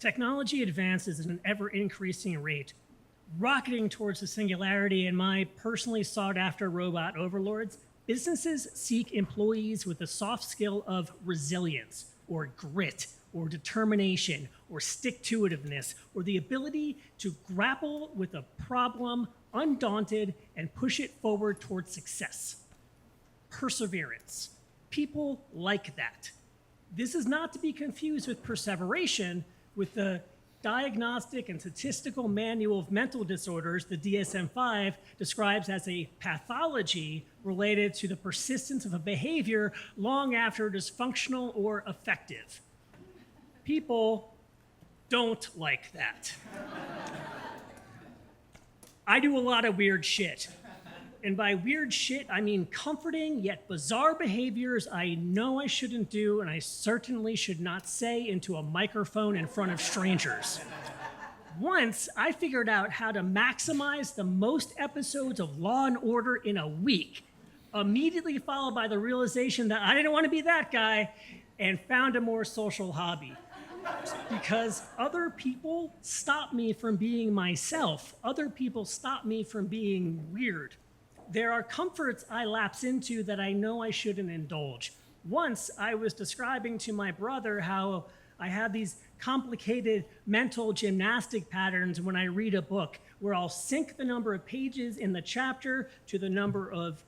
Technology advances at an ever-increasing rate, rocketing towards the singularity and my personally sought-after robot overlords. Businesses seek employees with the soft skill of resilience, or grit, or determination, or stick-to-itiveness, or the ability to grapple with a problem undaunted and push it forward towards success. Perseverance. People like that. This is not to be confused with perseveration, with the Diagnostic and Statistical Manual of Mental Disorders, the DSM-5, describes as a pathology related to the persistence of a behavior long after it is functional or effective. People don't like that. I do a lot of weird shit. And by weird shit, I mean comforting yet bizarre behaviors I know I shouldn't do and I certainly should not say into a microphone in front of strangers. Once, I figured out how to maximize the most episodes of Law and Order in a week, immediately followed by the realization that I didn't want to be that guy, and found a more social hobby. Because other people stop me from being myself. Other people stop me from being weird. There are comforts I lapse into that I know I shouldn't indulge. Once, I was describing to my brother how I have these complicated mental gymnastic patterns when I read a book, where I'll sync the number of pages in the chapter to the number of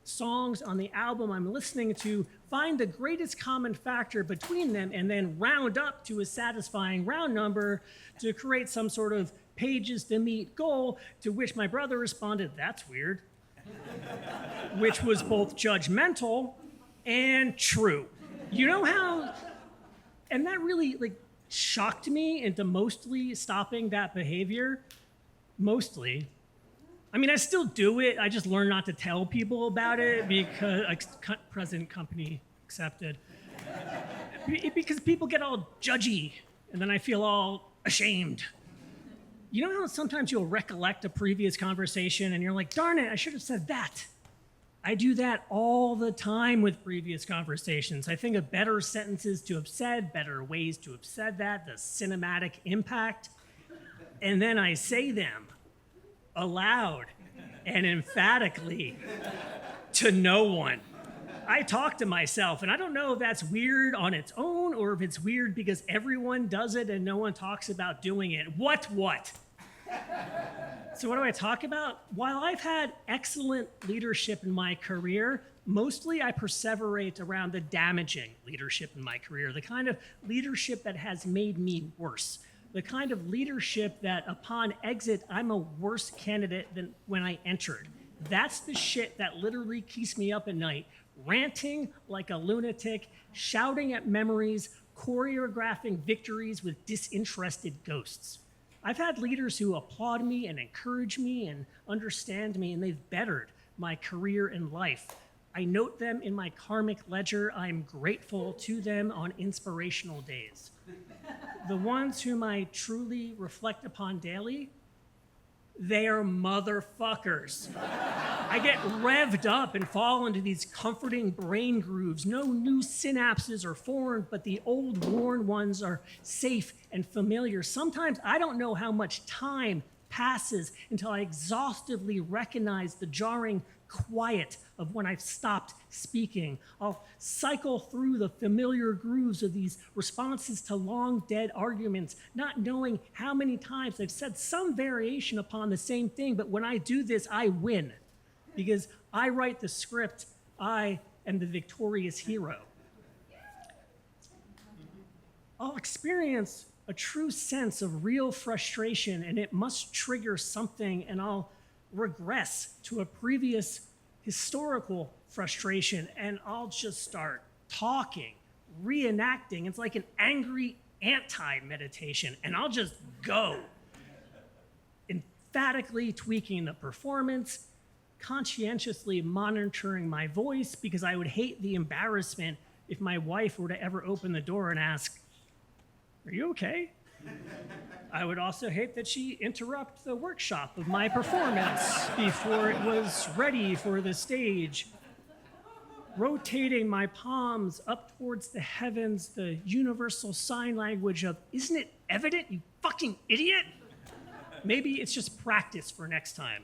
songs on the album I'm listening to, find the greatest common factor between them, and then round up to a satisfying round number to create some sort of pages to meet goal, to which my brother responded, "That's weird," which was both judgmental and true. You know how, and that really shocked me into mostly stopping that behavior. Mostly. I mean, I still do it. I just learn not to tell people about it because, present company accepted. Because people get all judgy and then I feel all ashamed. You know how sometimes you'll recollect a previous conversation and you're like, darn it, I should have said that. I do that all the time with previous conversations. I think of better sentences to have said, better ways to have said that, the cinematic impact, and then I say them aloud and emphatically to no one. I talk to myself, and I don't know if that's weird on its own or if it's weird because everyone does it and no one talks about doing it. What? So what do I talk about? While I've had excellent leadership in my career, mostly I perseverate around the damaging leadership in my career, the kind of leadership that has made me worse, the kind of leadership that upon exit, I'm a worse candidate than when I entered. That's the shit that literally keeps me up at night, ranting like a lunatic, shouting at memories, choreographing victories with disinterested ghosts. I've had leaders who applaud me and encourage me and understand me, and they've bettered my career and life. I note them in my karmic ledger. I'm grateful to them on inspirational days. The ones whom I truly reflect upon daily, they are motherfuckers. I get revved up and fall into these comforting brain grooves. No new synapses are formed, but the old worn ones are safe and familiar. Sometimes I don't know how much time passes until I exhaustively recognize the jarring quiet of when I've stopped speaking. I'll cycle through the familiar grooves of these responses to long dead arguments, not knowing how many times I've said some variation upon the same thing, but when I do this, I win. Because I write the script, I am the victorious hero. I'll experience a true sense of real frustration, and it must trigger something, and I'll regress to a previous historical frustration, and I'll just start talking, reenacting. It's like an angry anti-meditation, and I'll just go, emphatically tweaking the performance, conscientiously monitoring my voice, because I would hate the embarrassment if my wife were to ever open the door and ask, "Are you okay?" I would also hate that she interrupt the workshop of my performance before it was ready for the stage. rotating my palms up towards the heavens, the universal sign language of, isn't it evident, you fucking idiot? Maybe it's just practice for next time.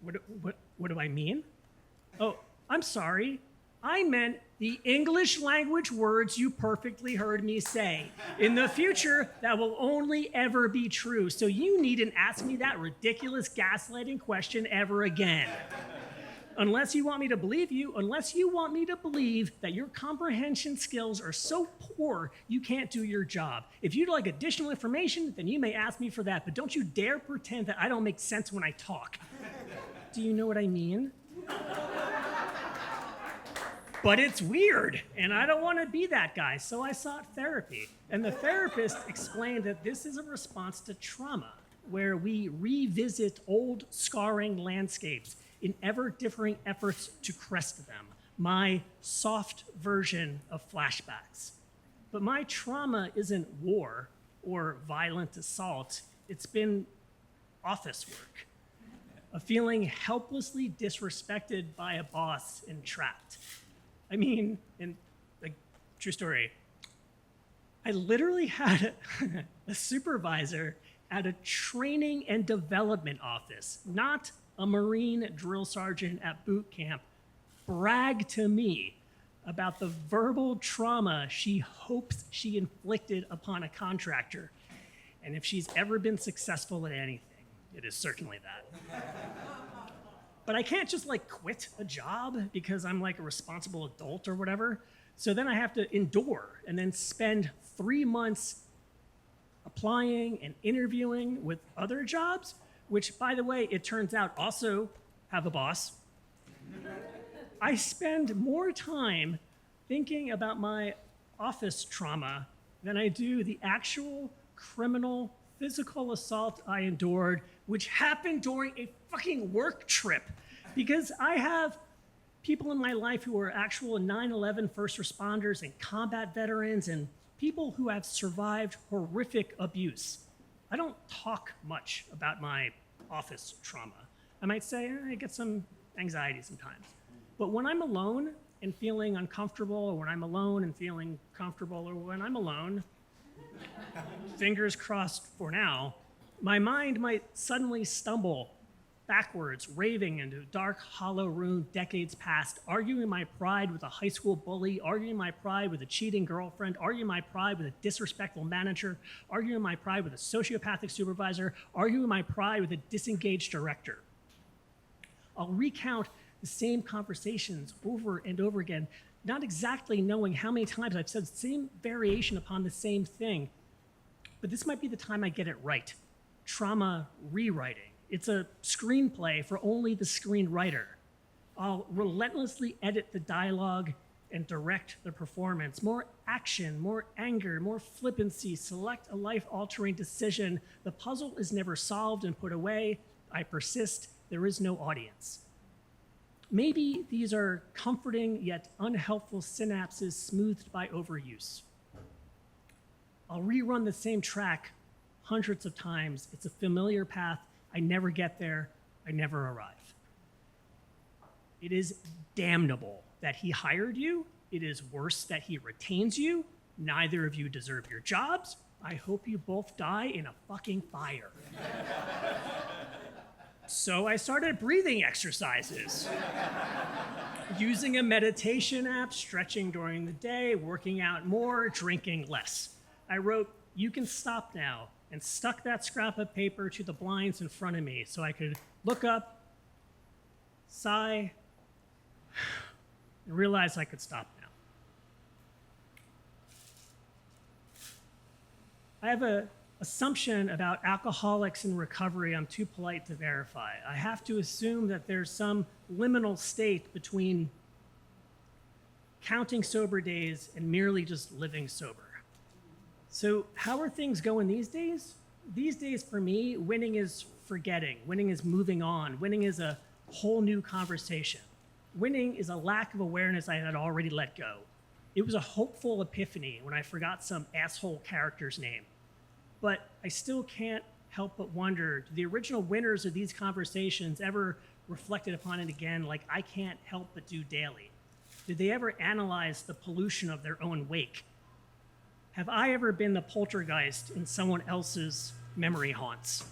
What do I mean? Oh, I'm sorry. I meant the English language words you perfectly heard me say. In the future, that will only ever be true. So you needn't ask me that ridiculous gaslighting question ever again. Unless you want me to believe you, unless you want me to believe that your comprehension skills are so poor you can't do your job. If you'd like additional information, then you may ask me for that, but don't you dare pretend that I don't make sense when I talk. Do you know what I mean? But it's weird, and I don't want to be that guy, so I sought therapy. And the therapist explained that this is a response to trauma, where we revisit old scarring landscapes in ever-differing efforts to crest them, my soft version of flashbacks. But my trauma isn't war or violent assault, it's been office work. A feeling helplessly disrespected by a boss and trapped. I mean, true story, I literally had a supervisor at a training and development office, not a Marine drill sergeant at boot camp, brag to me about the verbal trauma she hopes she inflicted upon a contractor. And if she's ever been successful at anything, it is certainly that. But I can't just quit a job because I'm a responsible adult or whatever. So then I have to endure and then spend 3 months applying and interviewing with other jobs, which, by the way, it turns out also have a boss. I spend more time thinking about my office trauma than I do the actual criminal physical assault I endured, which happened during a fucking work trip. Because I have people in my life who are actual 9/11 first responders and combat veterans and people who have survived horrific abuse. I don't talk much about my office trauma. I might say, I get some anxiety sometimes. But when I'm alone and feeling uncomfortable, or when I'm alone and feeling comfortable, or when I'm alone, fingers crossed for now, my mind might suddenly stumble backwards, raving into a dark, hollow room decades past, arguing my pride with a high school bully, arguing my pride with a cheating girlfriend, arguing my pride with a disrespectful manager, arguing my pride with a sociopathic supervisor, arguing my pride with a disengaged director. I'll recount the same conversations over and over again, not exactly knowing how many times I've said the same variation upon the same thing, but this might be the time I get it right. Trauma rewriting. It's a screenplay for only the screenwriter. I'll relentlessly edit the dialogue and direct the performance. More action, more anger, more flippancy, select a life-altering decision. The puzzle is never solved and put away. I persist. There is no audience. Maybe these are comforting yet unhelpful synapses smoothed by overuse. I'll rerun the same track hundreds of times. It's a familiar path. I never get there. I never arrive. It is damnable that he hired you. It is worse that he retains you. Neither of you deserve your jobs. I hope you both die in a fucking fire. So I started breathing exercises. Using a meditation app, stretching during the day, working out more, drinking less. I wrote, "You can stop now," and stuck that scrap of paper to the blinds in front of me so I could look up, sigh, and realize I could stop now. I have an assumption about alcoholics in recovery I'm too polite to verify. I have to assume that there's some liminal state between counting sober days and merely just living sober. So how are things going these days? These days for me, winning is forgetting. Winning is moving on. Winning is a whole new conversation. Winning is a lack of awareness I had already let go. It was a hopeful epiphany when I forgot some asshole character's name. But I still can't help but wonder, do the original winners of these conversations ever reflected upon it again like I can't help but do daily? Did they ever analyze the pollution of their own wake? Have I ever been the poltergeist in someone else's memory haunts?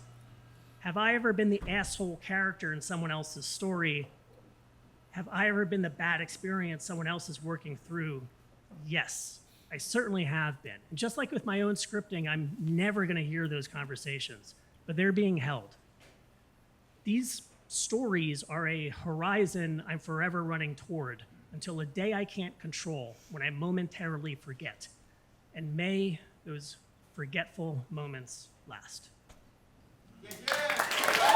Have I ever been the asshole character in someone else's story? Have I ever been the bad experience someone else is working through? Yes, I certainly have been. And just like with my own scripting, I'm never going to hear those conversations, but they're being held. These stories are a horizon I'm forever running toward until a day I can't control when I momentarily forget. And may those forgetful moments last. Yeah.